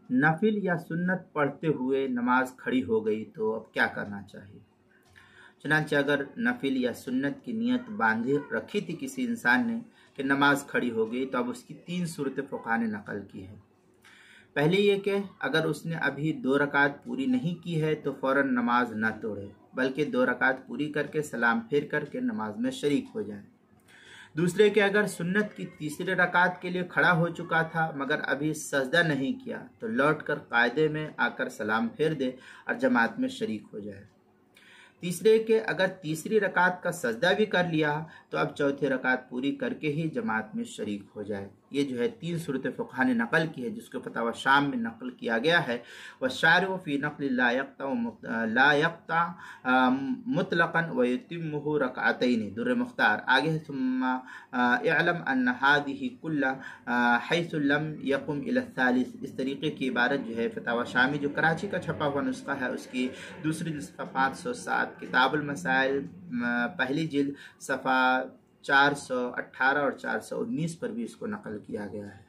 नफिल या सुन्नत पढ़ते हुए नमाज खड़ी हो गई तो अब क्या करना चाहिए। चुनांचे अगर नफिल या सुन्नत की नियत बांधे रखी थी किसी इंसान ने कि नमाज खड़ी हो गई, तो अब उसकी 3 सूरतें फुक़हा ने नकल की है। पहले ये कि अगर उसने अभी 2 रकात पूरी नहीं की है तो फ़ौरन नमाज न तोड़े, बल्कि 2 रकात पूरी करके सलाम फेर करके नमाज में शरीक हो जाए। दूसरे कि अगर सुन्नत की तीसरे रकात के लिए खड़ा हो चुका था मगर अभी सजदा नहीं किया तो लौट कर कायदे में आकर सलाम फेर दे और जमात में शरीक हो जाए। तीसरे के अगर तीसरी रकात का सजदा भी कर लिया तो अब चौथी रकात पूरी करके ही जमात में शरीक हो जाए। ये जो है 3 सूरतें फुक़हा ने नकल की है, जिसको फतवा शाम में नकल किया गया है। वशारिउ फ़ी नक़्ल ला यक़्ता मुतलक़न व युतिम्मुहु रकअतैन दुर्र मुख्तार। आगे है सुम्मा इअलम अन्न हादिही कुल्ला हैसु लम यक़ुम इला सालिस। इस तरीके की इबारत जो है फतवा शामी जो कराची का छपा हुआ नुस्खा है उसकी दूसरी जिल्द सफ़ा 507 किताबुल मसाइल पहली जिल्द सफ़ा 418 और 419 पर भी इसको नकल किया गया है।